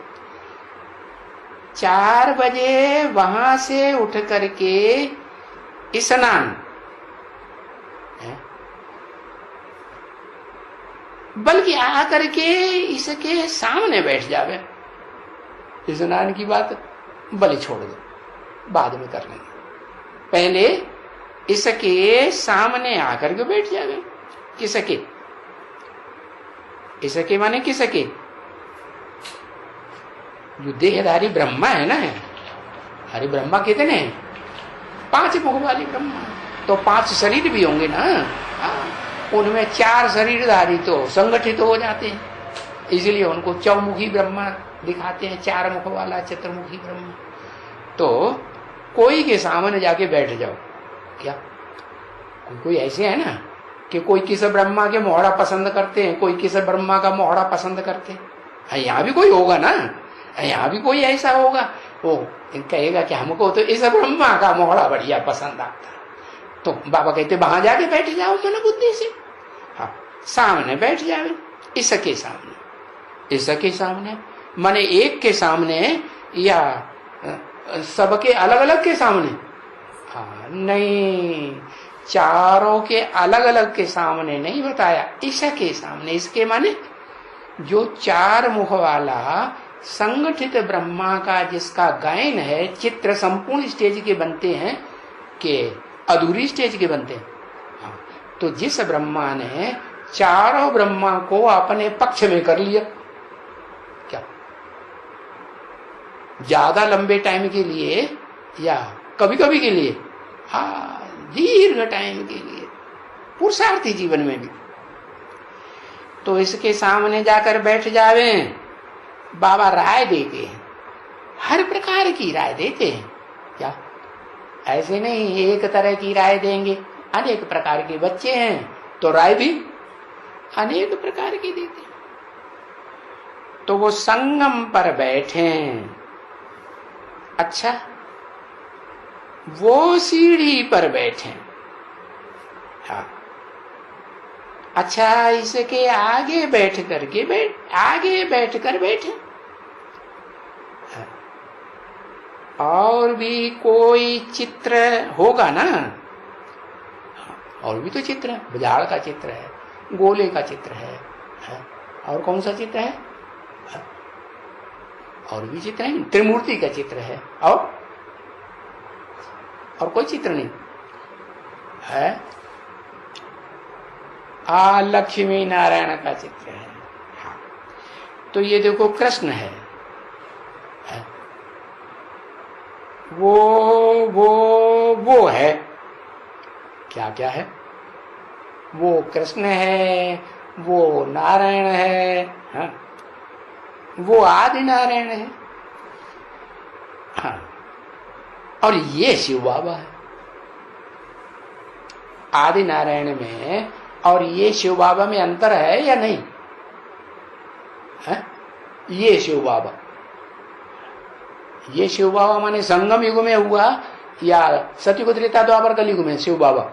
4 बजे वहां से उठ करके स्नान, बल्कि आकर के इसके सामने बैठ जावे। स्नान की बात बलि छोड़ दो, बाद में कर लेंगे, पहले इसके सामने आकर के बैठ जावे। किसके? इसके माने किसके? जो देहधारी ब्रह्मा है ना, अरे ब्रह्मा कितने हैं? 5 मुख वाली ब्रह्मा, तो 5 शरीर भी होंगे ना, उनमें 4 शरीरधारी तो संगठित हो जाते हैं, इसलिए उनको चौमुखी ब्रह्मा दिखाते हैं, 4 मुख वाला चतुर्मुखी ब्रह्मा। तो कोई के सामने जाके बैठ जाओ। क्या कोई ऐसे है ना कि कोई किस ब्रह्मा के मोहड़ा पसंद करते हैं, कोई किस ब्रह्मा का मोहड़ा पसंद करते हैं। यहाँ भी कोई होगा ना, यहाँ भी कोई ऐसा होगा, वो कहेगा कि हमको तो इस ब्रह्मा का मोहड़ा बढ़िया पसंद आता। तो बाबा कहते वहां जाके बैठ जाओ मन बुद्धि से। हाँ सामने बैठ जावे, इसके सामने। इसके सामने माने एक के सामने या सबके अलग अलग के सामने? हाँ नहीं, चारों के अलग अलग के सामने नहीं बताया, इसके सामने। इसके माने जो 4 मुख वाला संगठित ब्रह्मा का जिसका गायन है, चित्र संपूर्ण स्टेज के बनते हैं कि अधूरी स्टेज के बनते हैं। हाँ, तो जिस ब्रह्मा ने चारों ब्रह्मा को अपने पक्ष में कर लिया, क्या ज्यादा लंबे टाइम के लिए या कभी कभी के लिए? हाँ दीर्घ टाइम के लिए, पुरुषार्थी जीवन में भी। तो इसके सामने जाकर बैठ जावे। बाबा राय देते हैं, हर प्रकार की राय देते हैं। क्या ऐसे नहीं एक तरह की राय देंगे, अनेक प्रकार के बच्चे हैं तो राय भी अनेक प्रकार की देते हैं। तो वो संगम पर बैठे। अच्छा वो सीढ़ी पर बैठे। हाँ अच्छा इसके आगे बैठ करके आगे बैठकर बैठे। हाँ। और भी कोई चित्र होगा ना? और भी तो चित्र है, बुझाड़ का चित्र है, गोले का चित्र है, और कौन सा चित्र है? और भी चित्र है, त्रिमूर्ति का चित्र है, और कोई चित्र नहीं है। लक्ष्मी नारायण का चित्र है। हाँ। तो ये देखो कृष्ण है, वो है, क्या क्या है? वो कृष्ण है, वो नारायण है, हाँ? वो आदि नारायण है। हाँ। और ये शिव बाबा है। आदि नारायण में और ये शिव बाबा में अंतर है या नहीं है? ये शिव बाबा, ये शिव बाबा माने संगम युग में हुआ या सतयुग त्रेता द्वापर कलयुग में शिव बाबा?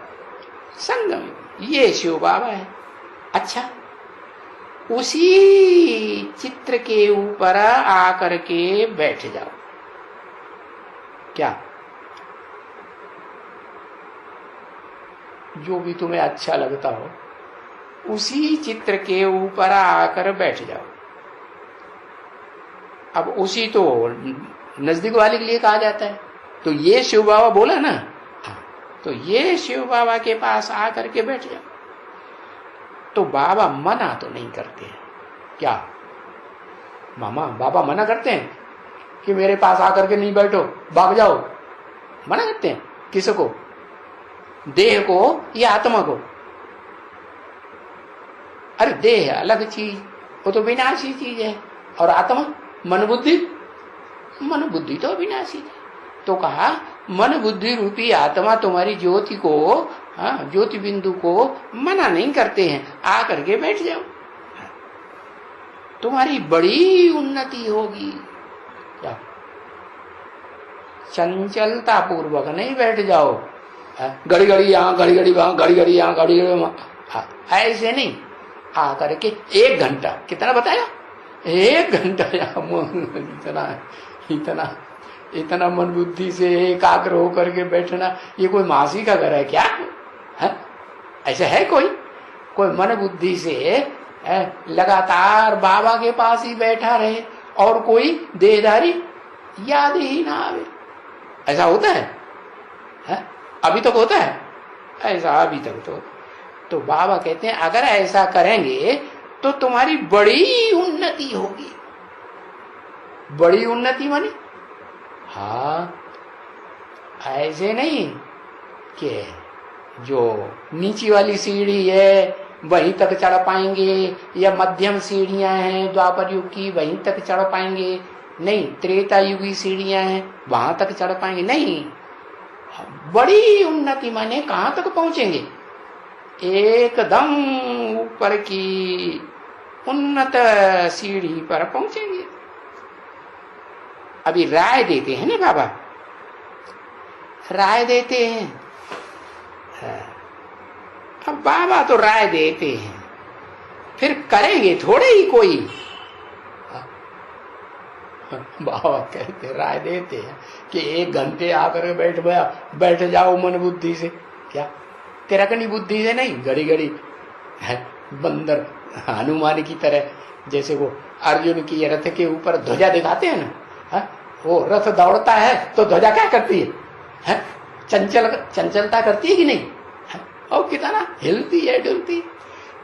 संगम युग, ये शिव बाबा है। अच्छा उसी चित्र के ऊपर आकर के बैठ जाओ। क्या? जो भी तुम्हें अच्छा लगता हो उसी चित्र के ऊपर आकर बैठ जाओ। अब उसी तो नजदीक वाले के लिए कहा जाता है। तो ये शिव बाबा बोला ना, तो ये शिव बाबा के पास आकर के बैठ जाओ। तो बाबा मना तो नहीं करते हैं। क्या मामा, बाबा मना करते हैं कि मेरे पास आकर के नहीं बैठो, भाग जाओ? मना करते हैं किसको? देह को या आत्मा को? अरे देह अलग चीज, वो तो विनाशी चीज है। और आत्मा, मन बुद्धि, मन बुद्धि तो विनाशी है। तो कहा मन बुद्धि रूपी आत्मा तुम्हारी ज्योति को, ज्योति बिंदु को मना नहीं करते हैं, आकर के बैठ जाओ, तुम्हारी बड़ी उन्नति होगी। क्या? चंचलता पूर्वक नहीं बैठ जाओ, घड़ी घड़ी यहाँ, घड़ी घड़ी वहां, घड़ी घड़ी यहाँ, घड़ी घड़ी वहां, ऐसे नहीं। आकर के 1 घंटा, कितना बताया? 1 घंटा यहाँ इतना इतना इतना मन बुद्धि से एकाग्र होकर के बैठना, ये कोई मासी का घर है क्या? है? ऐसा है कोई मन बुद्धि से लगातार बाबा के पास ही बैठा रहे और कोई देहधारी याद ही ना आवे? ऐसा होता है? अभी तक होता है ऐसा? अभी तक तो बाबा कहते हैं अगर ऐसा करेंगे तो तुम्हारी बड़ी उन्नति होगी। बड़ी उन्नति माने? हाँ, ऐसे नहीं कि जो नीची वाली सीढ़ी है वहीं तक चढ़ पाएंगे, या मध्यम सीढ़ियां हैं द्वापर युग की वहीं तक चढ़ पाएंगे, नहीं। त्रेता युगी सीढ़ियां हैं वहां तक चढ़ पाएंगे, नहीं। बड़ी उन्नति माने कहां तक पहुंचेंगे? एकदम ऊपर की उन्नत सीढ़ी पर पहुंचेंगे। अभी राय देते हैं ना बाबा, राय देते हैं। अब बाबा तो राय देते हैं, फिर करेंगे थोड़े ही कोई। बाबा कहते राय देते हैं कि 1 घंटे आकर बैठ जाओ मन बुद्धि से। क्या? तेरा कनी बुद्धि से नहीं, घड़ी घड़ी बंदर हनुमान की तरह, जैसे वो अर्जुन की रथ के ऊपर ध्वजा दिखाते हैं ना, वो रथ दौड़ता है तो ध्वजा क्या करती है? चंचलता करती है कि नहीं? और कितना हिलती है, डुलती।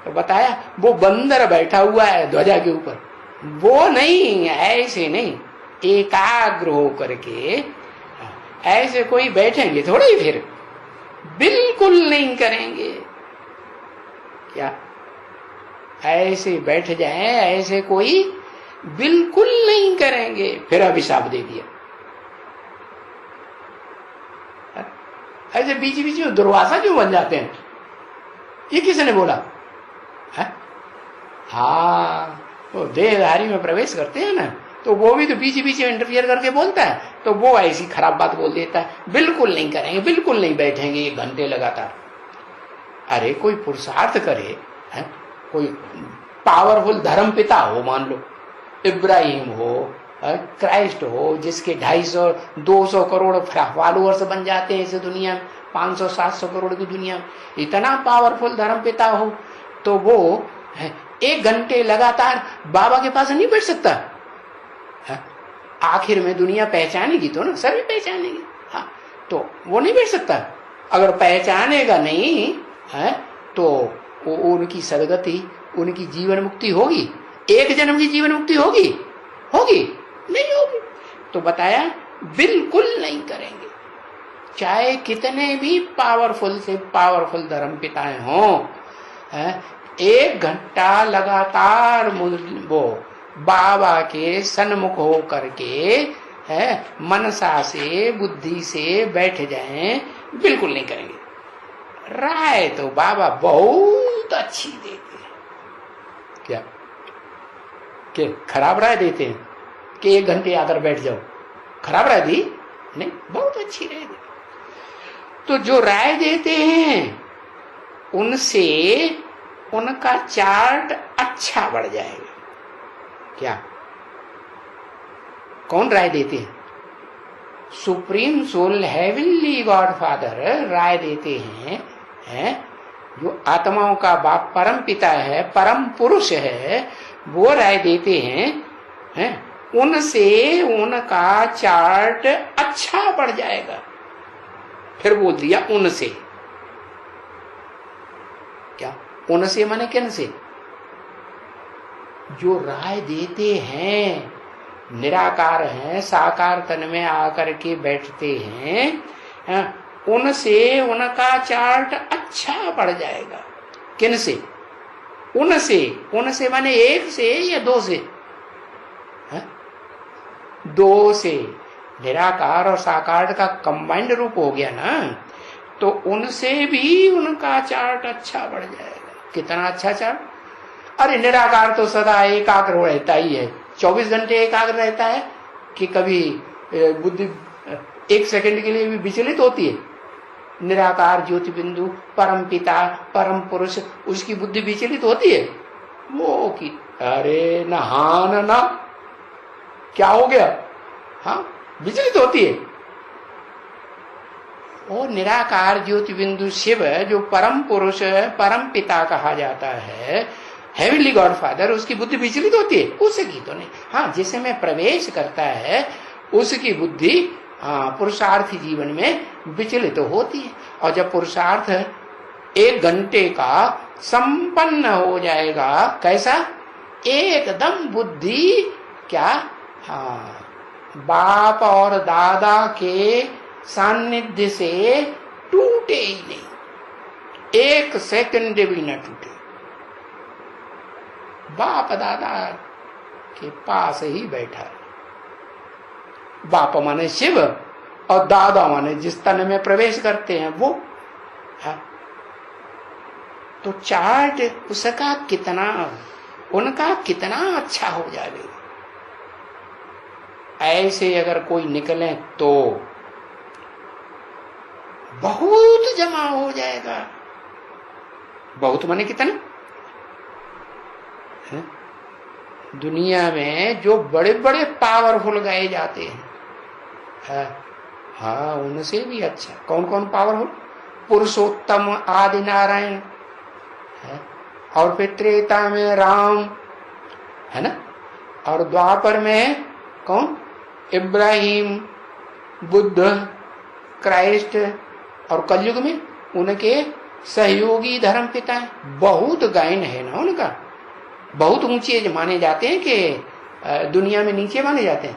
तो बताया वो बंदर बैठा हुआ है ध्वजा के ऊपर, वो नहीं, ऐसे नहीं, एकाग्र होकर के ऐसे कोई बैठेंगे थोड़े ही, फिर बिल्कुल नहीं करेंगे। क्या? ऐसे बैठ जाए, ऐसे कोई बिल्कुल नहीं करेंगे। फिर अभिशाप दे दिया। ऐसे बीच बीच में दुर्वासा क्यों बन जाते हैं? ये किसने बोला है? हाँ, वो देहधारी में प्रवेश करते हैं ना, तो वो भी तो बीच बीच में इंटरफियर करके बोलता है, तो वो ऐसी खराब बात बोल देता है। बिल्कुल नहीं करेंगे, बिल्कुल नहीं बैठेंगे 1 घंटे लगातार। अरे कोई पुरुषार्थ करे, है? कोई पावरफुल धर्म पिता हो, मान लो इब्राहिम हो, क्राइस्ट हो, जिसके 250-200 करोड़ फॉलोअर्स बन जाते हैं इस दुनिया में, 500-700 करोड़ की दुनिया में, इतना पावरफुल धर्म पिता हो, तो वो 1 घंटे लगातार बाबा के पास नहीं बैठ सकता है? आखिर में दुनिया पहचानेगी तो ना, सभी पहचानेगी। हाँ, तो वो नहीं बैठ सकता। अगर पहचानेगा नहीं है तो उनकी सदगति, उनकी जीवन मुक्ति होगी? 1 जन्म की जीवन मुक्ति होगी? नहीं होगी। तो बताया बिल्कुल नहीं करेंगे, चाहे कितने भी पावरफुल से पावरफुल धर्म पिताएं हों। 1 घंटा लगातार वो बाबा के सन्मुख हो करके मनसा से, बुद्धि से बैठ जाएं, बिल्कुल नहीं करेंगे। राय तो बाबा बहुत अच्छी देते हैं। क्या? कि खराब राय देते हैं कि 1 घंटे आकर बैठ जाओ? खराब राय दी नहीं, बहुत अच्छी राय दी। तो जो राय देते हैं उनसे उनका चार्ट अच्छा बढ़ जाएगा। क्या? कौन राय देते हैं? Supreme soul heavenly God father राय देते हैं, जो आत्माओं का बाप परम पिता है, परम पुरुष है, वो राय देते हैं, उनसे उनका चार्ट अच्छा बढ़ जाएगा। फिर बोल दिया उनसे। क्या? उनसे माने किन से? जो राय देते हैं, निराकार हैं, साकार तन में आकर के बैठते हैं, उनसे उनका चार्ट अच्छा बढ़ जाएगा। किन से? उनसे। उनसे माने एक से या दो से? दो से। निराकार और साकार का कंबाइंड रूप हो गया ना, तो उनसे भी उनका चार्ट अच्छा बढ़ जाएगा। कितना अच्छा चार्ट? अरे निराकार तो सदा एकाग्र रहता ही है, 24 घंटे एकाग्र रहता है कि कभी बुद्धि 1 सेकंड के लिए भी विचलित होती है? निराकार ज्योति बिंदु परम पिता परम पुरुष, उसकी बुद्धि विचलित होती है? वो की अरे नहान ना, क्या हो गया? हाँ, विचलित होती है। वो निराकार ज्योति बिंदु शिव जो परम पुरुष परम पिता कहा जाता है, हेवनली गॉड फादर, उसकी बुद्धि विचलित होती है? उसकी तो नहीं। हाँ, जिसे में प्रवेश करता है उसकी बुद्धि पुरुषार्थी जीवन में विचलित होती है। और जब पुरुषार्थ 1 घंटे का संपन्न हो जाएगा, कैसा? एकदम बुद्धि क्या? हाँ, बाप और दादा के सानिध्य से टूटे ही नहीं, 1 सेकंड भी न टूटे। बाप दादा के पास ही बैठा है। बाप माने शिव और दादा माने जिस तन में प्रवेश करते हैं वो है। तो चार्ट उसका कितना, उनका कितना अच्छा हो जाएगा। ऐसे अगर कोई निकले तो बहुत जमा हो जाएगा। बहुत माने कितना? दुनिया में जो बड़े बड़े पावरफुल गाए जाते हैं, हाँ, उनसे भी अच्छा। कौन कौन पावरफुल? पुरुषोत्तम आदि नारायण है, और फिर त्रेता में राम है ना, और द्वापर में कौन? इब्राहिम, बुद्ध, क्राइस्ट, और कलयुग में उनके सहयोगी धर्म पिता है। बहुत गायन है ना उनका, बहुत ऊंचे माने जाते हैं कि दुनिया में नीचे माने जाते हैं,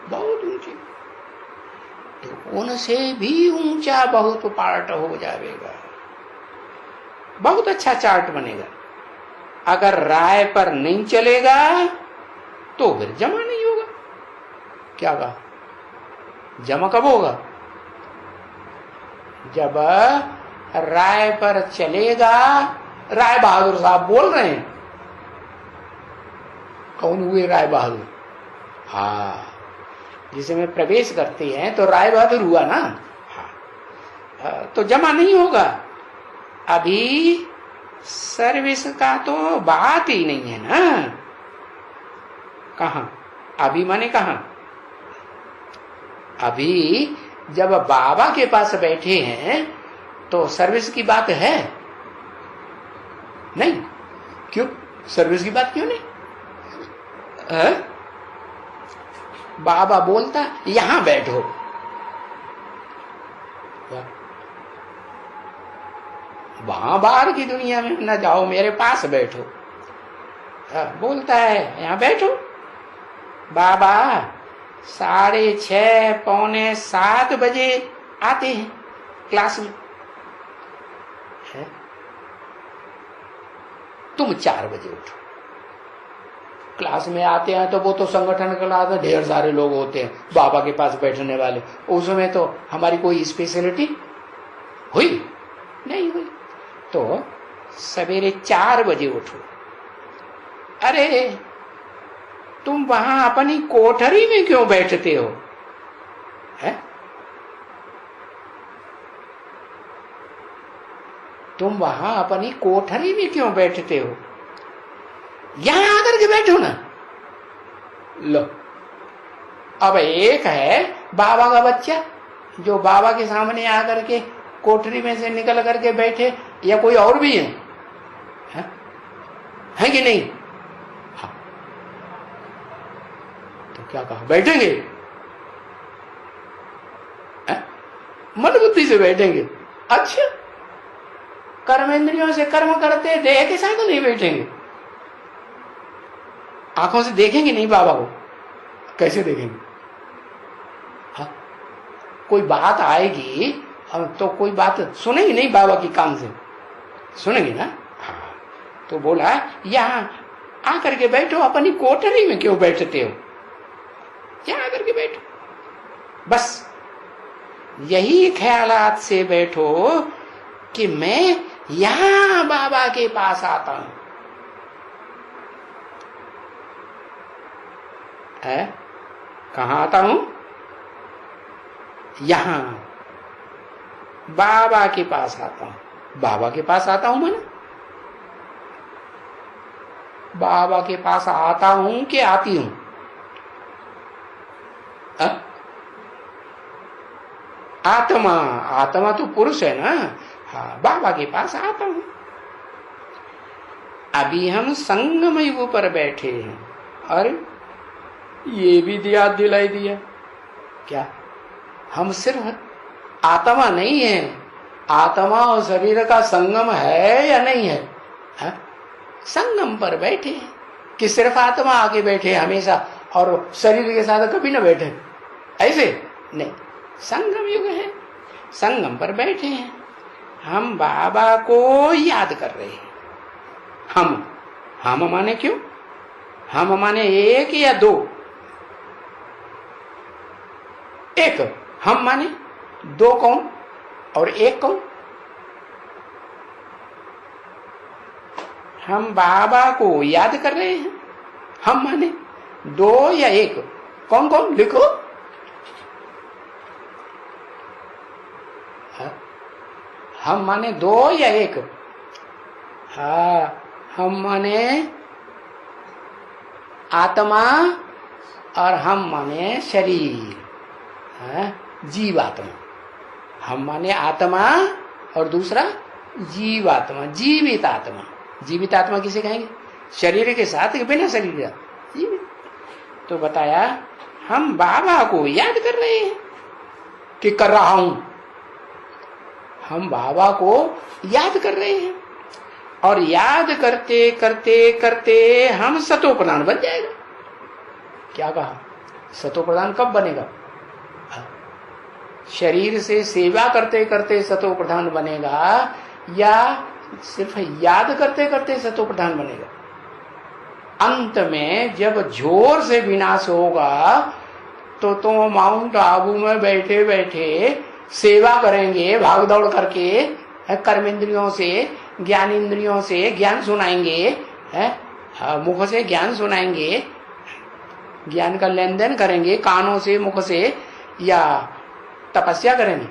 बहुत ऊंचे। तो उनसे भी ऊंचा बहुत पार्ट हो जाएगा, बहुत अच्छा चार्ट बनेगा। अगर राय पर नहीं चलेगा तो फिर जमा नहीं होगा। क्या कहा? जमा कब होगा? जब राय पर चलेगा। राय बहादुर साहब बोल रहे हैं। कौन हुए राय बहादुर? हाँ, जिसमें प्रवेश करते हैं तो राय बहादुर हुआ ना। हाँ, तो जमा नहीं होगा। अभी सर्विस का तो बात ही नहीं है ना। कहाँ? अभी माने कहाँ? अभी जब बाबा के पास बैठे हैं तो सर्विस की बात है नहीं। क्यों सर्विस की बात क्यों नहीं? बाबा बोलता यहां बैठो, वहां बाहर की दुनिया में न जाओ, मेरे पास बैठो। बोलता है यहां बैठो। बाबा 6:30 पौने 7 बजे आते हैं क्लास में, तुम 4 बजे उठो। क्लास में आते हैं तो वो तो संगठन क्लास में ढेर सारे लोग होते हैं बाबा के पास बैठने वाले, उसमें तो हमारी कोई स्पेशलिटी हुई नहीं हुई। तो सवेरे 4 बजे उठो। अरे तुम वहां अपनी कोठरी में क्यों बैठते हो? है? तुम वहां अपनी कोठरी में क्यों बैठते हो? यहां आकर के बैठो ना। लो, अब एक है बाबा का बच्चा जो बाबा के सामने आकर के कोठरी में से निकल करके बैठे, या कोई और भी है कि नहीं? हाँ। तो क्या कहा, बैठेंगे? मन बुद्धि से बैठेंगे। अच्छा, कर्मेंद्रियों से कर्म करते देह के साथ नहीं बैठेंगे? आंखों से देखेंगे नहीं बाबा को? कैसे देखेंगे? हाँ? कोई बात आएगी तो कोई बात सुनेंगे नहीं बाबा की कान से? सुनेंगे ना? हाँ। तो बोला यहां आकर के बैठो, अपनी कोठरी में क्यों बैठते हो? यहां आकर के बैठो। बस यही ख्यालात से बैठो कि मैं यहां बाबा के पास आता हूं। कहां आता हूं? यहां बाबा के पास आता हूं। बाबा के पास आता हूं मैंने? बाबा के पास आता हूं कि आती हूं? आत्मा, आत्मा तो पुरुष है ना। हाँ, बाबा के पास आता हूं। अभी हम संगम युग पर बैठे हैं। अरे ये भी दिलाई दिया क्या? हम सिर्फ आत्मा नहीं है, आत्मा और शरीर का संगम है या नहीं है? संगम पर बैठे हैं कि सिर्फ आत्मा आके बैठे हमेशा और शरीर के साथ कभी ना बैठे? ऐसे नहीं, संगम युग है, संगम पर बैठे हैं। हम बाबा को याद कर रहे हैं। हम माने क्यों? हम माने एक या दो? एक हम माने, दो कौन और एक कौन? हम बाबा को याद कर रहे हैं। हम माने दो या एक? कौन कौन लिखो। हम माने दो या एक? हाँ, हम माने आत्मा और हम माने शरीर, जीवात्मा। हम माने आत्मा और दूसरा जीवात्मा, जीवित आत्मा। जीवित आत्मा किसे कहेंगे? शरीर के साथ बिना शरीर का जीवित। तो बताया हम बाबा को याद कर रहे हैं कि कर रहा हूं। हम बाबा को याद कर रहे हैं और याद करते करते करते हम सतो प्रधान बन जाएगा। क्या कहा? सतो प्रधान कब बनेगा? शरीर से सेवा करते करते सतो प्रधान बनेगा या सिर्फ याद करते करते सतो प्रधान बनेगा? अंत में जब जोर से विनाश होगा तो तुम माउंट आबू में बैठे बैठे सेवा करेंगे, भाग दौड़ करके, कर्मेंद्रियों से ज्ञान इंद्रियों से ज्ञान सुनाएंगे, मुख से ज्ञान सुनाएंगे, ज्ञान का लेन देन करेंगे कानों से मुख से, या तपस्या करेंगे?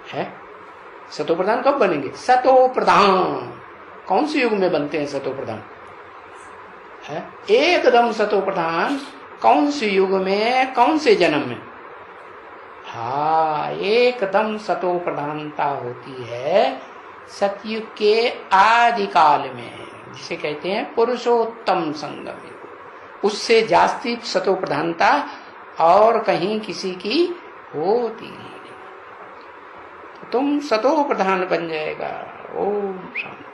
है सतो प्रधान कब बनेंगे? सतो प्रधान कौन से युग में बनते हैं सतो प्रधान? है एकदम सतो प्रधान कौन से युग में, कौन से जन्म में? हाँ, एकदम सतो प्रधानता होती है सतयुग के आदि काल में, जिसे कहते हैं पुरुषोत्तम संगम युग। उससे जास्ती सतो प्रधानता और कहीं किसी की होती नहीं। तो तुम सतो प्रधान बन जाएगा। ओम शांति।